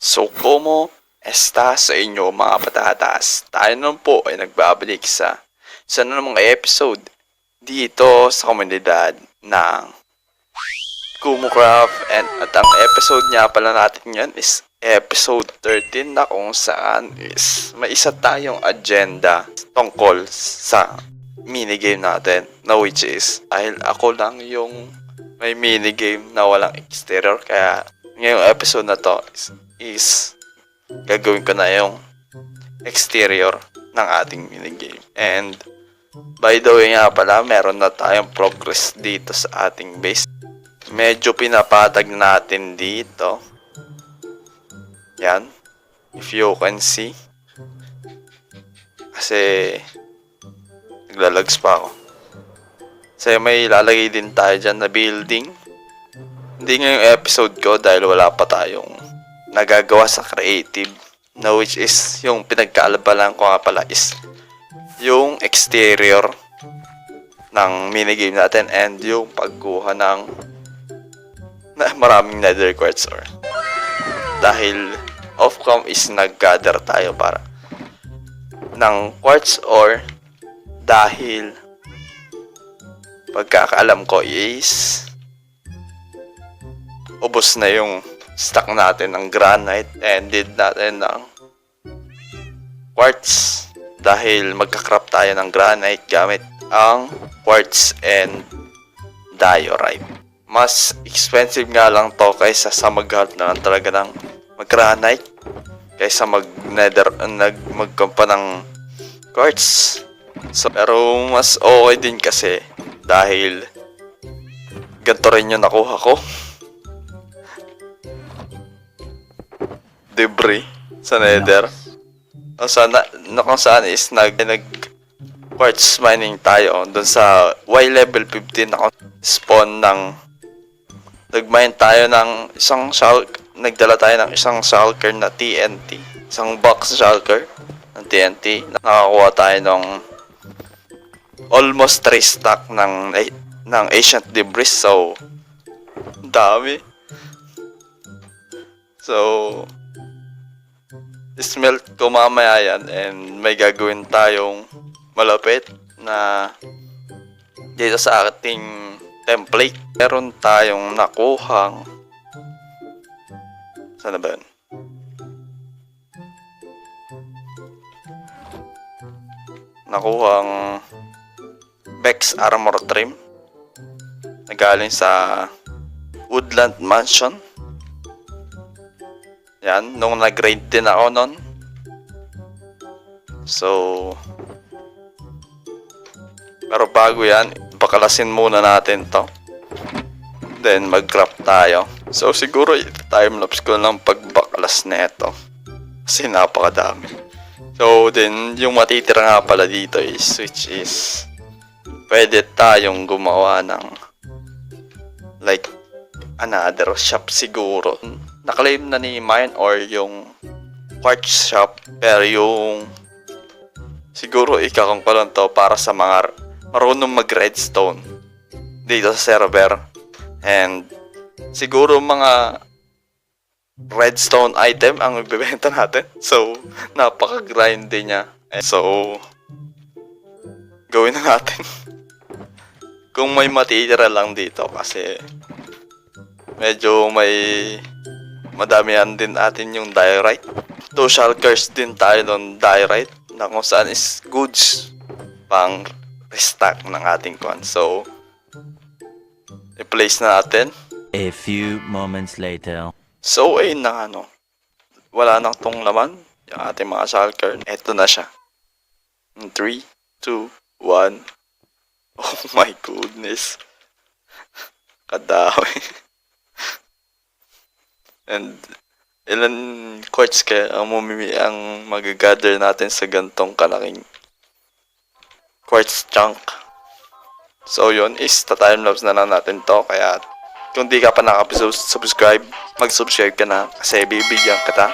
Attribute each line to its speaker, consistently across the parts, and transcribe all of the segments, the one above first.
Speaker 1: So, como está sa inyo mga patatas? Tayo naman po ay nagbabalik sa isa na namang episode dito sa komunidad ng Kumocraft. At ang episode niya pala natin yan is episode 13 na kung saan is may isa tayong agenda tungkol sa minigame natin na which is dahil ako lang yung may minigame na walang exterior, kaya ngayong episode na to is gagawin ko na yung exterior ng ating minigame. And by the way nga pala, meron na tayong progress dito sa ating base. Medyo pinapatag natin dito. Yan, if you can see, kasi naglalags pa ako. Kasi may lalagay din tayo dyan na building. Hindi ngayong episode ko dahil wala pa tayong nagagawa sa creative, na which is yung pinagkaalabalan ko nga pala is yung exterior ng minigame natin and yung pagkuha ng maraming nether quartz ore. Dahil off-cam is nag-gather tayo para ng quartz ore dahil pagkakaalam ko is ubos na yung stock natin ng granite and did natin ng quartz dahil magka-craft tayo ng granite gamit ang quartz and diorite. Mas expensive nga lang to kaysa sa maghanap na lang talaga ng mag-granite kaysa magkampa ng quartz. So, pero mas okay din kasi dahil ganito rin yung nakuha ko. Debris sa nether. Kung saan is nag quartz mining tayo doon sa Y level 15 na spawn ng nagmine tayo ng isang shulker, nagdala tayo ng isang shulker na TNT, isang box shulker ng TNT. Nakakuha tayo ng almost 3 stack ng ancient debris, so dami. So smelt ko mamaya yan and may gagawin tayong malapit na dito sa ating template. Meron tayong nakuhang sana ba yun? Nakuhang Bex armor trim na galing sa Woodland Mansion. Yan, nung nag-raid din ako nun. So, pero bago yan, bakalasin muna natin to. Then, mag-craft tayo. So, siguro timelapse ko lang pagbakalas na ito. Kasi napakadami. So, then, yung matitira nga pala dito is, which is, pwede tayong gumawa ng, like, another shop siguro. Naklaim na ni Mine or yung quartz shop, pero yung siguro ikakang ko lang to para sa mga marunong mag redstone dito sa server, and siguro mga redstone item ang ibebenta natin. So napaka-grind din niya, so gawin na natin kung may matitira lang dito kasi medyo madamihan din natin yung diorite. 2 shulkers din tayo ng diorite na kung saan is goods pang restock ng ating kwan. So, i-place na natin.
Speaker 2: A few moments later.
Speaker 1: So, ayun na wala nang tong laman yung ating mga shulker. Ito na siya. 3, 2, 1. Oh my goodness. Kadami. And ilan quartz kaya ang magagather natin sa gantong kalaking quartz chunk. So yun is ta-timelapse na lang natin to, kaya kung di ka pa nakapag-subscribe, mag-subscribe ka na kasi bibigyan kita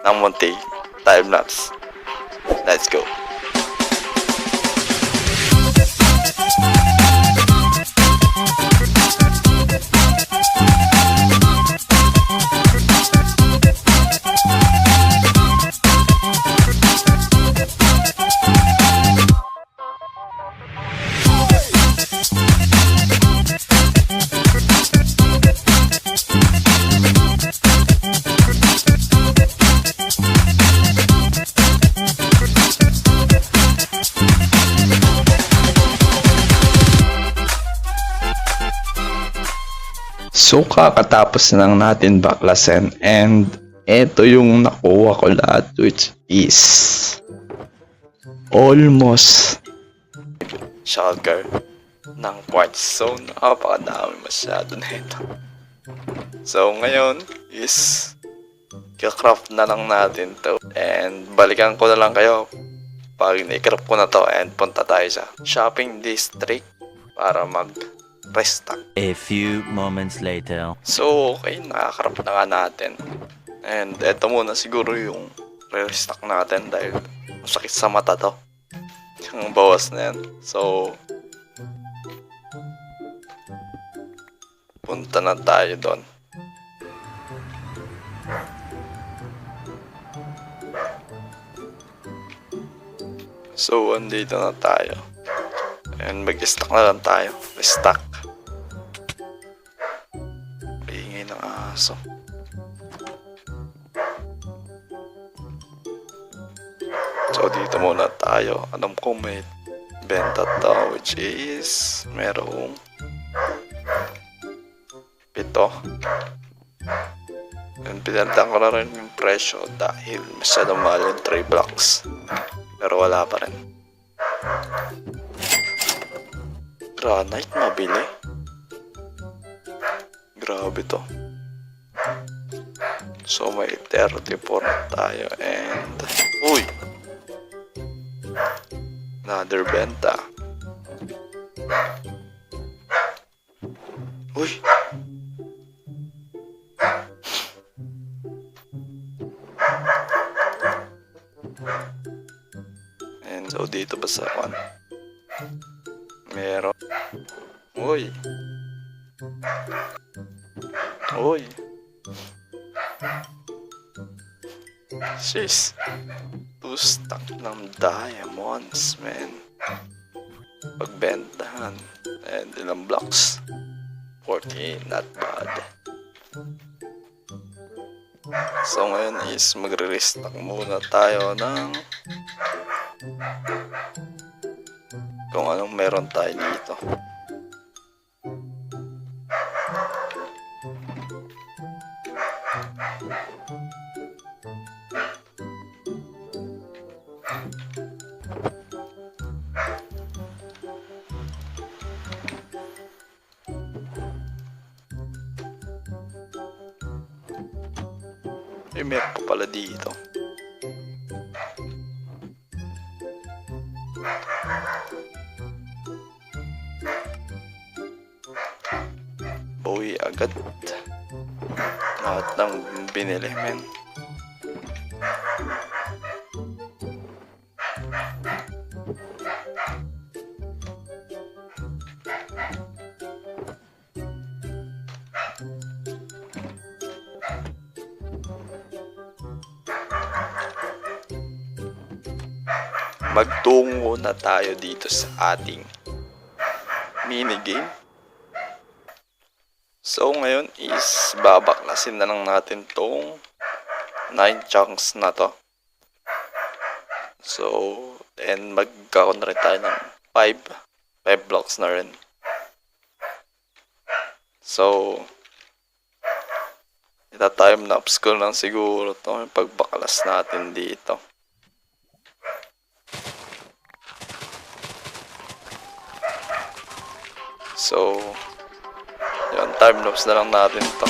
Speaker 1: ng munti timelapse. Let's go. So kakatapos na lang natin baklasin and eto yung nakuha ko lahat, which is almost shulker ng quartz. So napakadami masyado na ito. So ngayon is i-craft na lang natin to and balikan ko na lang kayo pag na-craft ko na to and punta tayo sa shopping district para mag-restock.
Speaker 2: A few moments later.
Speaker 1: So okay, nakakarap na nga natin. And eto muna siguro yung re-restock natin dahil masakit sa mata to. Yung bawas na yan. So punta na tayo doon. So andito na tayo. And mag-stock na lang tayo. Restock. Ingay ng aso. So dito muna tayo. Alam ko may benta to, which is merong 7. And pinalitan ko na rin yung presyo dahil masyadong mahal yung 3 blocks. Pero wala pa rin. Granite mabili. Grabe to. So may 34 na tayo and uy! Another benta. Uy! And so dito ba sa one? Meron. Uy! Uy! Jeez. 2 stack ng diamonds, man. Pagbentahan. And ilang blocks? 14, not bad. So ngayon is magre-restock muna tayo ng kung anong meron tayo dito. Meron pa pala dito. Bawi agad. Lahat ng binili, men. Magtungo na tayo dito sa ating minigame. So ngayon is babaklasin na lang natin tong 9 chunks na to. So and magkakaroon na rin tayo ng 5 blocks na rin. So ita-time lapse ko lang siguro to yung pagbaklas natin dito. So, yun, time lapse na lang natin ito.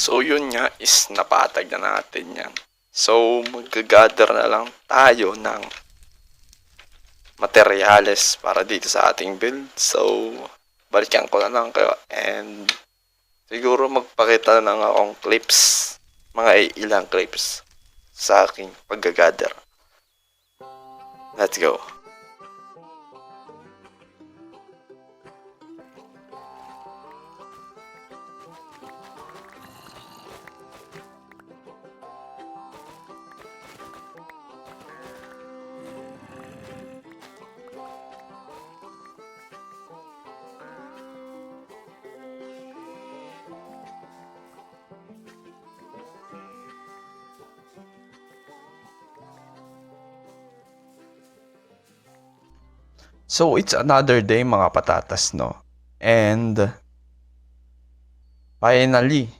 Speaker 1: So yun nga is napatag na natin yan. So mag-gather na lang tayo ng materyales para dito sa ating build. So balikan ko na lang kayo and siguro magpakita na lang akong clips, mga ilang clips sa aking pag-gather. Let's go. So, it's another day mga patatas, no? And, finally,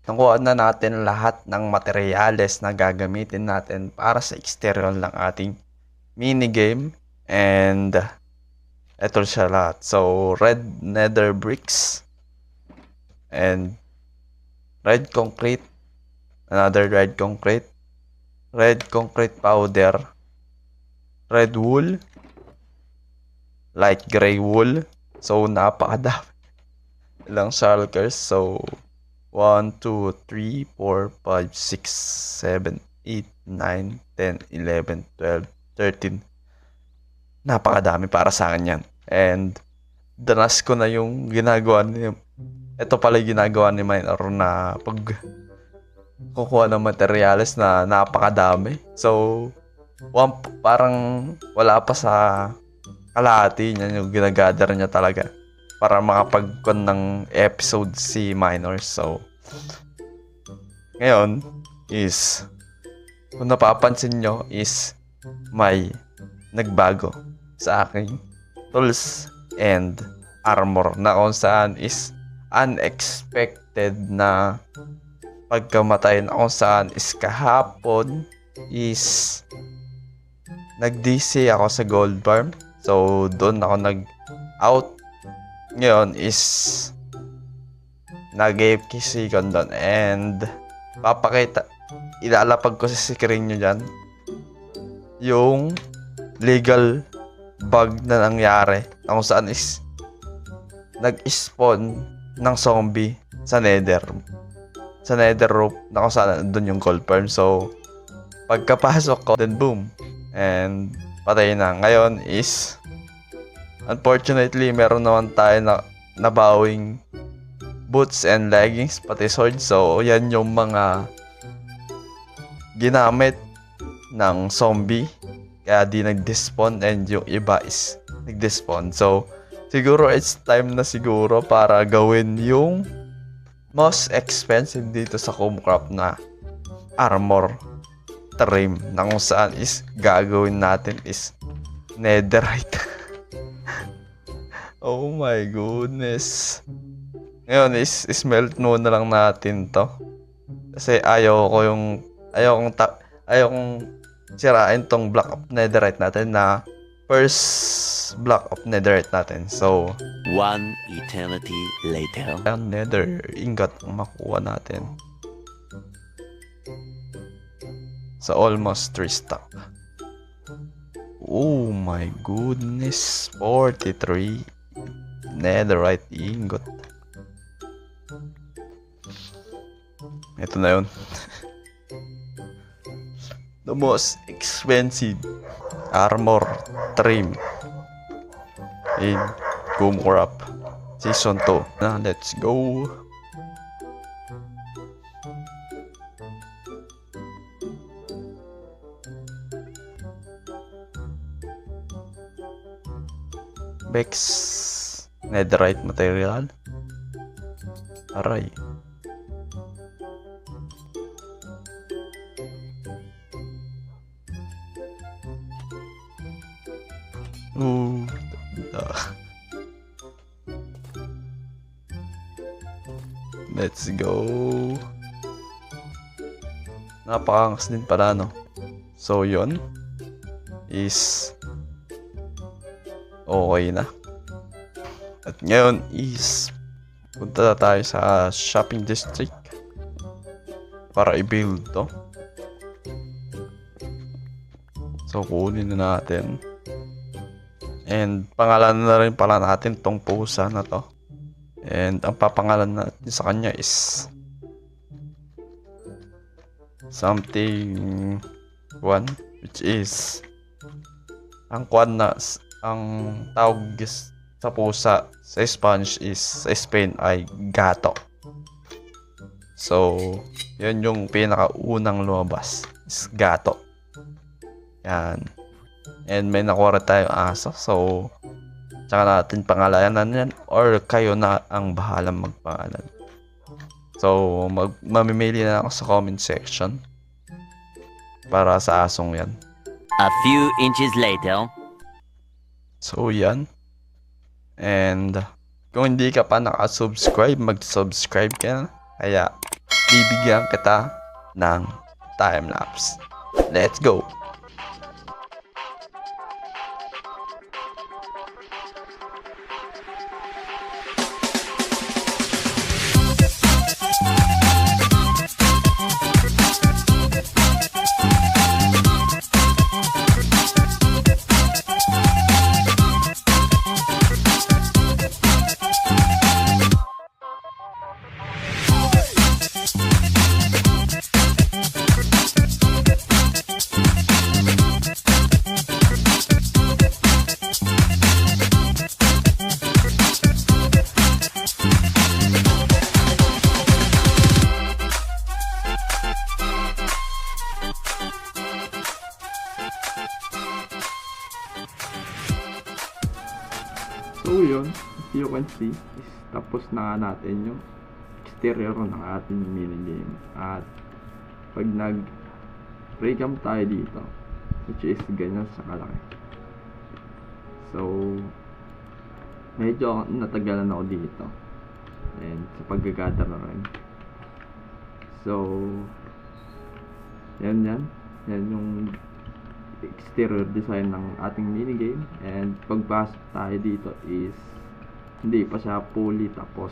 Speaker 1: nakuha na natin lahat ng materyales na gagamitin natin para sa exterior ng ating minigame. And, eto siya lahat. So, red nether bricks. And, red concrete. Another red concrete. Red concrete powder. Red wool. Light gray wool. So, napakadami. Ilang shulkers. So, 1, 2, 3, 4, 5, 6, 7, 8, 9, 10, 11, 12, 13. Napakadami para sa akin yan. And, danas ko na yung ginagawa ni... Ito pala yung ginagawa ni Miner na pag kukuha ng materyales na napakadami. So, parang wala pa sa kalahati niya yung ginagather niya talaga para makapag-con ng episode si Minor. So, ngayon is, kung napapansin nyo is may nagbago sa aking tools and armor na kung saan is unexpected na pagkamatay na kung saan is kahapon is nag-DC ako sa gold farm. So, doon ako nag-out. Ngayon is nag-AFK second doon. And papakita, ilalapag ko sa screen nyo dyan yung legal bug na nangyari na kung saan is nag-spawn ng zombie sa nether roof na kung saan doon yung gold farm. So, pagkapasok ko, then boom. And, patay na. Ngayon is, unfortunately, meron naman tayo na nabawing boots and leggings, pati sword. So, yan yung mga ginamit ng zombie. Kaya di nag-despawn and yung iba is nag-despawn. So, siguro it's time na siguro para gawin yung most expensive dito sa Comcraft na armor trim na kung saan is gagawin natin is netherite. Oh my goodness. Ngayon is smelt muna lang natin to. Kasi ayaw kong sirain tong block of netherite natin na first block of netherite natin. So,
Speaker 2: One eternity later.
Speaker 1: ang nether ingot ang makuha natin. So, almost 3 stack. Oh my goodness. 43 netherite ingot. Ito na yun. The most expensive armor trim in Comcraft Season 2. Now, let's go. Bex netherite material. Aray. Ooh. Let's go. Napakangas din pala, no? So, yun is okay na. At ngayon is punta na tayo sa shopping district para i-build to. So, kunin na natin. And pangalan na rin pala natin tong pusa na to. And ang papangalan natin sa kanya is something one, which is ang tawag sa pusa sa Spanish is sa Spain ay gato. So, yun yung pinakaunang lumabas is gato. Yan. And may nakuha tayong aso. So, tsaka natin pangalanan yan or kayo na ang bahalang magpangalan. So, mamimili na ako sa comment section para sa asong yan.
Speaker 2: A few inches later.
Speaker 1: So, yan. And kung hindi ka pa nakasubscribe, mag-subscribe ka na. Kaya, bibigyan kita ng time-lapse. Let's go! So yun, as you can see, is tapos na nga natin yung exterior ng ating minigame. At pag nag-recam tayo dito, which is ganyan sa kalaki. So, medyo natagalan ako dito. And sa pag-gather na rin. So, yan yung exterior design ng ating minigame. And pagpasok tayo dito is hindi pa siya fully tapos.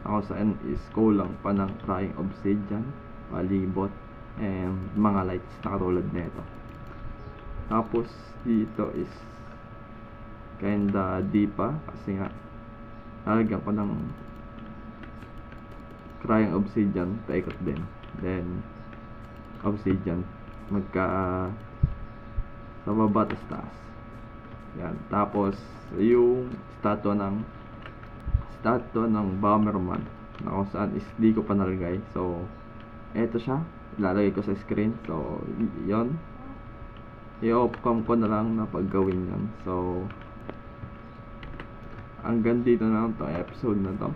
Speaker 1: Ako saan is kulang pa ng crying obsidian, palibot, and mga lights na katulad nito. Tapos dito is kinda di pa kasi nga lalagyan ko ng crying obsidian paikot din. Then obsidian sa baba tas taas. Yan. Tapos yung statue ng Bomberman na kung saan is di ko pa nalagay. So eto siya, ilalagay ko sa screen. So yon, i-off-cam ko na lang na paggawin yan. So hanggang dito na lang to episode na to.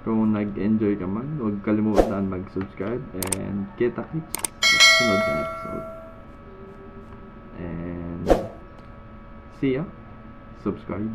Speaker 1: Kung nag-enjoy ka man, huwag kalimutan mag-subscribe and kita-kits sa sunod na episode. And see ya. Subscribe.